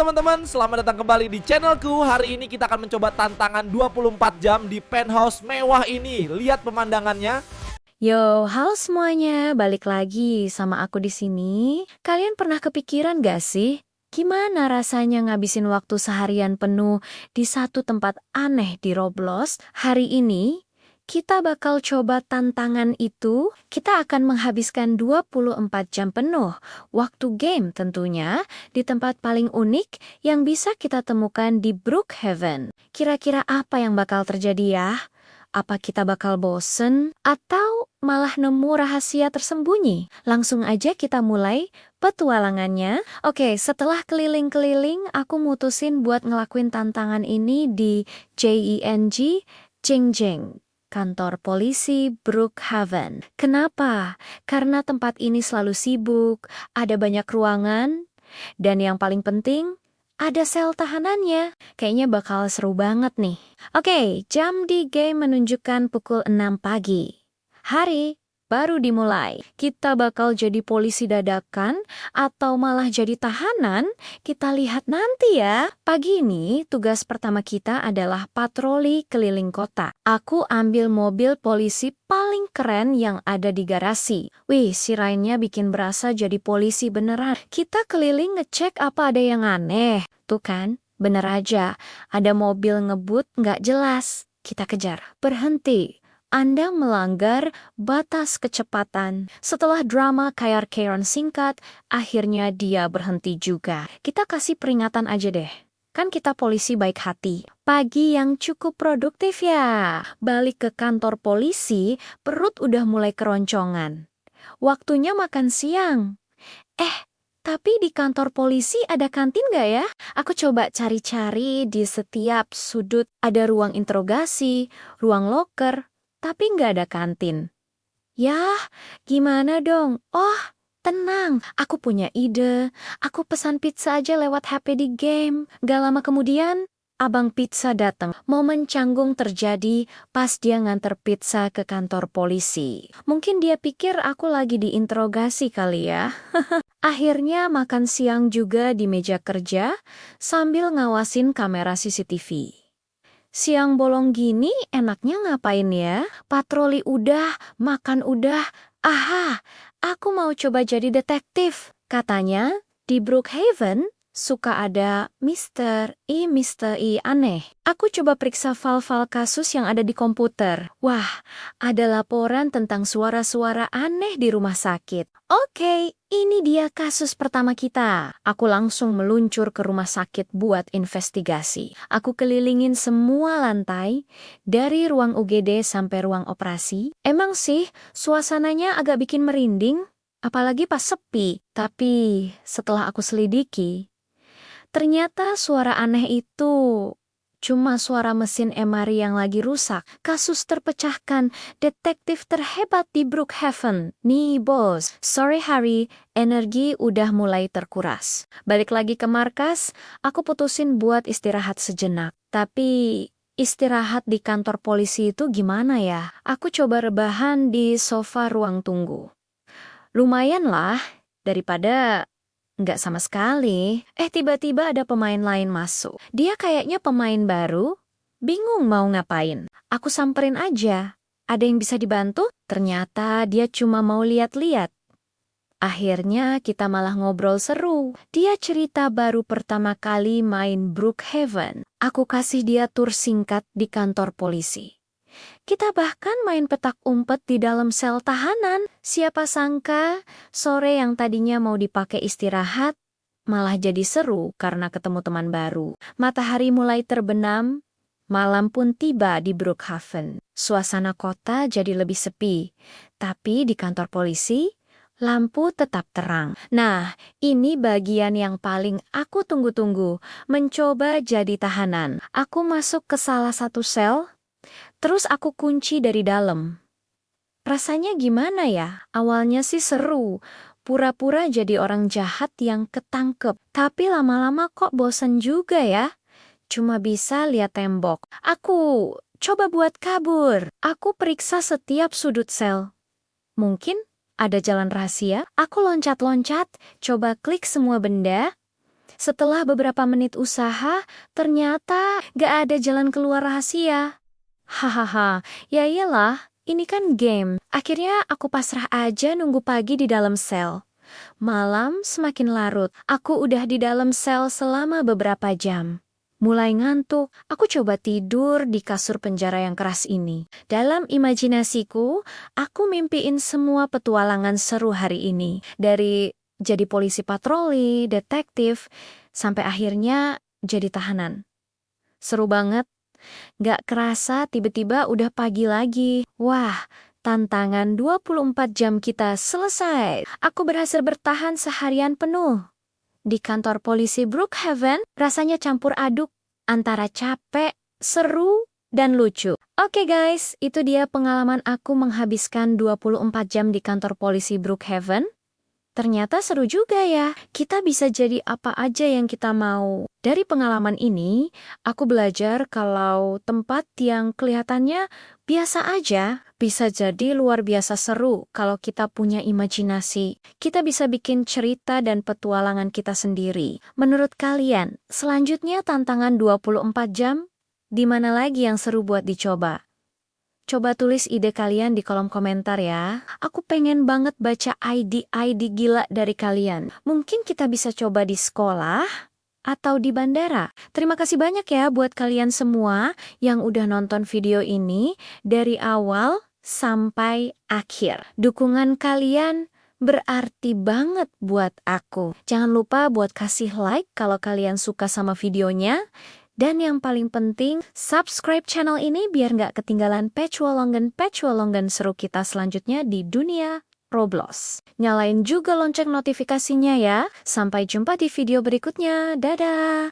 teman-teman, selamat datang kembali di channelku. Hari ini kita akan mencoba tantangan 24 jam di penthouse mewah ini. Lihat pemandangannya. Yo, halo semuanya, balik lagi sama aku di sini. Kalian pernah kepikiran gak sih? Gimana rasanya ngabisin waktu seharian penuh di satu tempat aneh di Roblox? Hari ini, kita bakal coba tantangan itu. Kita akan menghabiskan 24 jam penuh, waktu game tentunya, di tempat paling unik yang bisa kita temukan di Brookhaven. Kira-kira apa yang bakal terjadi ya? Apa kita bakal bosen? Atau malah nemu rahasia tersembunyi? Langsung aja kita mulai petualangannya. Oke, setelah keliling-keliling, aku mutusin buat ngelakuin tantangan ini di JENG, Jing, kantor polisi Brookhaven. Kenapa? Karena tempat ini selalu sibuk, ada banyak ruangan, dan yang paling penting, ada sel tahanannya. Kayaknya bakal seru banget nih. Oke, jam di game menunjukkan pukul 6 pagi. Hari baru dimulai. Kita bakal jadi polisi dadakan atau malah jadi tahanan? Kita lihat nanti ya. Pagi ini tugas pertama kita adalah patroli keliling kota. Aku ambil mobil polisi paling keren yang ada di garasi. Wih, sirainya bikin berasa jadi polisi beneran. Kita keliling ngecek apa ada yang aneh. Tuh kan, bener aja. Ada mobil ngebut nggak jelas. Kita kejar. Berhenti. Anda melanggar batas kecepatan. Setelah drama kayar-kayaran singkat, akhirnya dia berhenti juga. Kita kasih peringatan aja deh. Kan kita polisi baik hati. Pagi yang cukup produktif ya. Balik ke kantor polisi, perut udah mulai keroncongan. Waktunya makan siang. Tapi di kantor polisi ada kantin nggak ya? Aku coba cari-cari di setiap sudut. Ada ruang interogasi, ruang loker, tapi nggak ada kantin. Yah, gimana dong? Oh, tenang, aku punya ide. Aku pesan pizza aja lewat HP di game. Gak lama kemudian, abang pizza datang. Momen canggung terjadi pas dia nganter pizza ke kantor polisi. Mungkin dia pikir aku lagi diinterogasi kali ya. Akhirnya makan siang juga di meja kerja sambil ngawasin kamera CCTV. Siang bolong gini enaknya ngapain ya? Patroli udah, makan udah. Aha, aku mau coba jadi detektif. Katanya, di Brookhaven suka ada Mr. I aneh. Aku coba periksa file-file kasus yang ada di komputer. Wah, ada laporan tentang suara-suara aneh di rumah sakit. Oke, ini dia kasus pertama kita. Aku langsung meluncur ke rumah sakit buat investigasi. Aku kelilingin semua lantai, dari ruang UGD sampai ruang operasi. Emang sih, suasananya agak bikin merinding, apalagi pas sepi. Tapi setelah aku selidiki, ternyata suara aneh itu cuma suara mesin MRI yang lagi rusak. Kasus terpecahkan, detektif terhebat di Brookhaven. Nih bos, sorry Harry, energi udah mulai terkuras. Balik lagi ke markas, aku putusin buat istirahat sejenak. Tapi istirahat di kantor polisi itu gimana ya? Aku coba rebahan di sofa ruang tunggu. Lumayan lah, daripada nggak sama sekali. Tiba-tiba ada pemain lain masuk. Dia kayaknya pemain baru, bingung mau ngapain. Aku samperin aja. Ada yang bisa dibantu? Ternyata dia cuma mau lihat-lihat. Akhirnya kita malah ngobrol seru. Dia cerita baru pertama kali main Brookhaven. Aku kasih dia tur singkat di kantor polisi. Kita bahkan main petak umpet di dalam sel tahanan. Siapa sangka, sore yang tadinya mau dipakai istirahat, malah jadi seru karena ketemu teman baru. Matahari mulai terbenam, malam pun tiba di Brookhaven. Suasana kota jadi lebih sepi, tapi di kantor polisi, lampu tetap terang. Nah, ini bagian yang paling aku tunggu-tunggu, mencoba jadi tahanan. Aku masuk ke salah satu sel, terus aku kunci dari dalam. Rasanya gimana ya? Awalnya sih seru. Pura-pura jadi orang jahat yang ketangkep. Tapi lama-lama kok bosan juga ya? Cuma bisa lihat tembok. Aku coba buat kabur. Aku periksa setiap sudut sel. Mungkin ada jalan rahasia. Aku loncat-loncat, coba klik semua benda. Setelah beberapa menit usaha, ternyata gak ada jalan keluar rahasia. Hahaha, ya iyalah, ini kan game. Akhirnya aku pasrah aja nunggu pagi di dalam sel. Malam semakin larut, aku udah di dalam sel selama beberapa jam. Mulai ngantuk, aku coba tidur di kasur penjara yang keras ini. Dalam imajinasiku, aku mimpiin semua petualangan seru hari ini. Dari jadi polisi patroli, detektif, sampai akhirnya jadi tahanan. Seru banget. Gak kerasa tiba-tiba udah pagi lagi. Wah, tantangan 24 jam kita selesai. Aku berhasil bertahan seharian penuh. Di kantor polisi Brookhaven, rasanya campur aduk antara capek, seru, dan lucu. Oke guys, itu dia pengalaman aku menghabiskan 24 jam di kantor polisi Brookhaven. Ternyata seru juga ya, kita bisa jadi apa aja yang kita mau. Dari pengalaman ini, aku belajar kalau tempat yang kelihatannya biasa aja, bisa jadi luar biasa seru kalau kita punya imajinasi. Kita bisa bikin cerita dan petualangan kita sendiri. Menurut kalian, selanjutnya tantangan 24 jam, di mana lagi yang seru buat dicoba? Coba tulis ide kalian di kolom komentar ya. Aku pengen banget baca ide-ide gila dari kalian. Mungkin kita bisa coba di sekolah atau di bandara. Terima kasih banyak ya buat kalian semua yang udah nonton video ini dari awal sampai akhir. Dukungan kalian berarti banget buat aku. Jangan lupa buat kasih like kalau kalian suka sama videonya. Dan yang paling penting, subscribe channel ini biar nggak ketinggalan petualangan seru kita selanjutnya di dunia Roblox. Nyalain juga lonceng notifikasinya ya. Sampai jumpa di video berikutnya. Dadah!